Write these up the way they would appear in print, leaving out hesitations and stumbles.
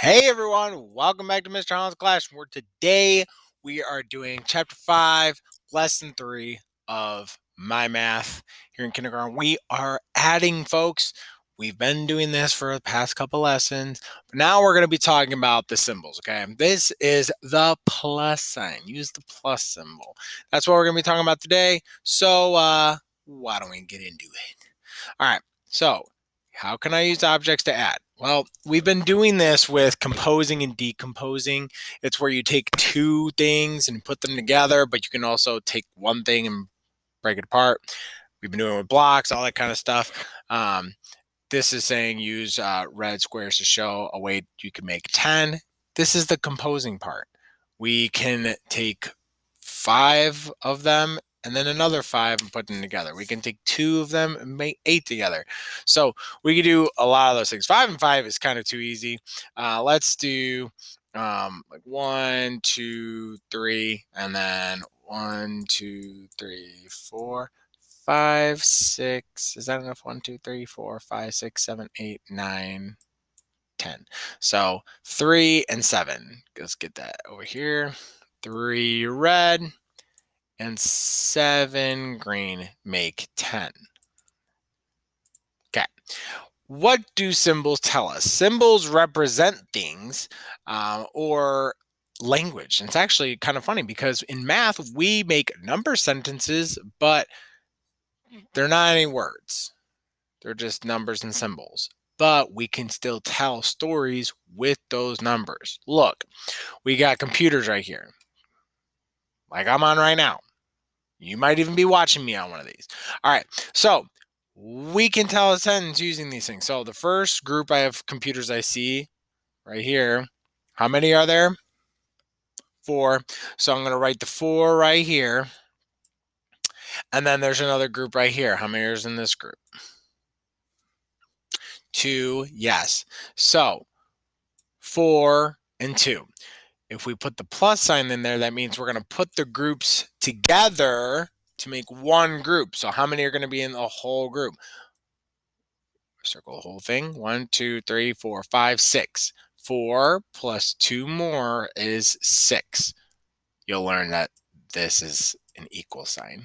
Hey everyone, welcome back to Mr. Holland's Classroom, where today we are doing Chapter 5, Lesson 3 of My Math here in kindergarten. We are adding, folks. We've been doing this for the past couple lessons, but now we're going to be talking about the symbols, okay? This is the plus sign. Use the plus symbol. That's what we're going to be talking about today. So, why don't we get into it? All right, so how can I use objects to add? Well, we've been doing this with composing and decomposing. It's where you take two things and put them together, but you can also take one thing and break it apart. We've been doing it with blocks, all that kind of stuff. This is saying use red squares to show a way you can make 10. This is the composing part. We can take 5 of them and then another 5 and put them together. We can take 2 of them and make 8 together. So we can do a lot of those things. 5 and 5 is kind of too easy. Let's do like 1, 2, 3, and then 1, 2, 3, 4, 5, 6. Is that enough? 1, 2, 3, 4, 5, 6, 7, 8, 9, 10. So 3 and 7. Let's get that over here. 3 red and 7 green make 10. Okay. What do symbols tell us? Symbols represent things or language. And it's actually kind of funny because in math, we make number sentences, but they're not any words. They're just numbers and symbols. But we can still tell stories with those numbers. Look, we got computers right here, like I'm on right now. You might even be watching me on one of these. All right, so we can tell a sentence using these things. So the first group of computers I see right here, how many are there? 4. So I'm going to write the 4 right here. And then there's another group right here. How many is in this group? 2, yes. So 4 and 2. If we put the plus sign in there, that means we're going to put the groups together to make one group. So how many are going to be in the whole group? Circle the whole thing. 1, 2, 3, 4, 5, 6. 4 plus 2 more is 6. You'll learn that this is an equal sign.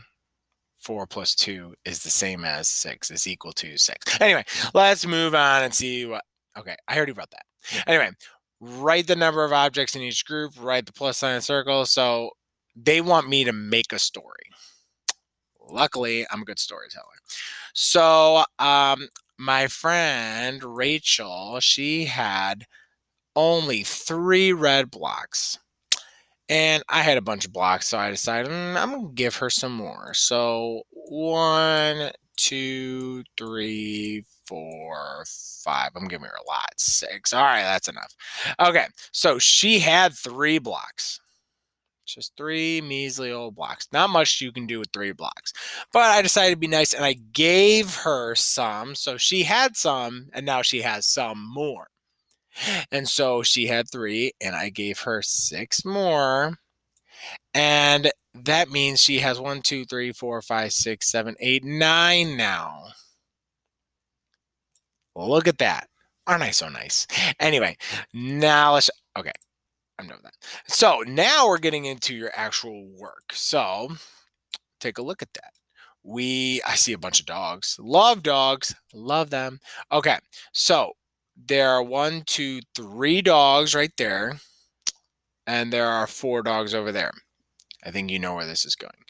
4 plus 2 is the same as 6 is equal to 6. Anyway, let's move on and see what. Okay, I already wrote that. Anyway, write the number of objects in each group, write the plus sign in circle. So they want me to make a story. Luckily, I'm a good storyteller. So my friend Rachel, she had only 3 red blocks. And I had a bunch of blocks, so I decided I'm going to give her some more. So 1, 2, 3, 4, 5. I'm giving her a lot. 6. All right, that's enough. Okay, so she had 3 blocks. Just 3 measly old blocks. Not much you can do with 3 blocks. But I decided to be nice, and I gave her some. So she had some, and now she has some more. And so she had 3, and I gave her 6 more. And that means she has 1, 2, 3, 4, 5, 6, 7, 8, 9 now. Look at that. Aren't I so nice? Anyway, now let's. Okay, I'm done with that. So now we're getting into your actual work. So take a look at that. I see a bunch of dogs. Love dogs. Love them. Okay, so there are 1, 2, 3 dogs right there. And there are 4 dogs over there. I think you know where this is going.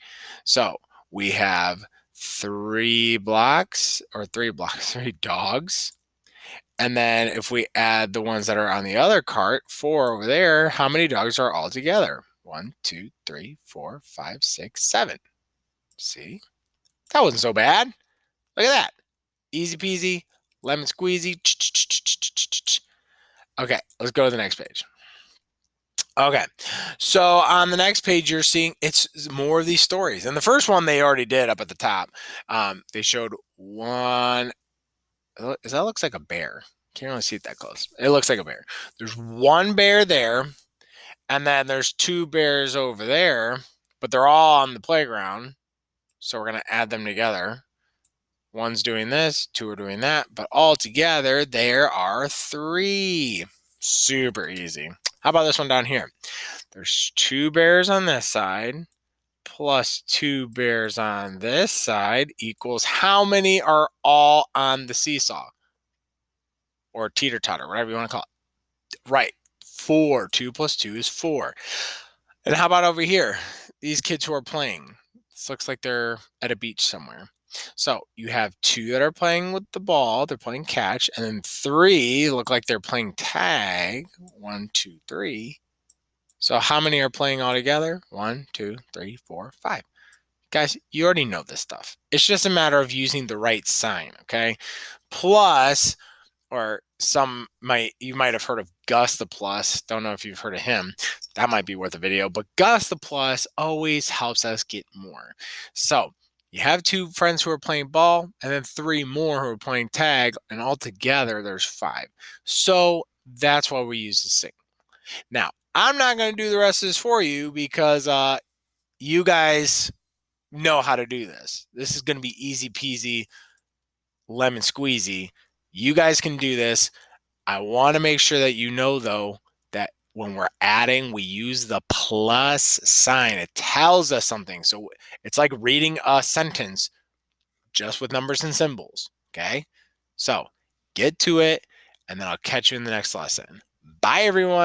So we have 3 blocks, 3 dogs. And then if we add the ones that are on the other cart, 4 over there, how many dogs are all together? 1, 2, 3, 4, 5, 6, 7. See? That wasn't so bad. Look at that. Easy peasy, lemon squeezy. Okay, let's go to the next page. Okay, so on the next page, you're seeing it's more of these stories. And the first one they already did up at the top. They showed one. That looks like a bear. Can't really see it that close. It looks like a bear. There's 1 bear there, and then there's 2 bears over there, but they're all on the playground. So we're going to add them together. One's doing this, 2 are doing that, but all together there are 3. Super easy. How about this one down here? There's 2 bears on this side plus 2 bears on this side equals how many are all on the seesaw? Or teeter-totter, whatever you want to call it. Right, 4. 2 plus 2 is 4. And how about over here? These kids who are playing. This looks like they're at a beach somewhere. So you have 2 that are playing with the ball, they're playing catch, and then 3 look like they're playing tag. 1, 2, 3. So how many are playing all together? 1, 2, 3, 4, 5. Guys, you already know this stuff. It's just a matter of using the right sign, okay? Plus, or you might have heard of Gus the Plus. Don't know if you've heard of him. That might be worth a video, but Gus the Plus always helps us get more. So you have 2 friends who are playing ball and then 3 more who are playing tag, and altogether there's 5. So that's why we use the sync. Now, I'm not going to do the rest of this for you because you guys know how to do this. This is going to be easy peasy, lemon squeezy. You guys can do this. I want to make sure that you know, though, that when we're adding, we use the plus sign. It tells us something. So it's like reading a sentence just with numbers and symbols. Okay? So get to it, and then I'll catch you in the next lesson. Bye, everyone.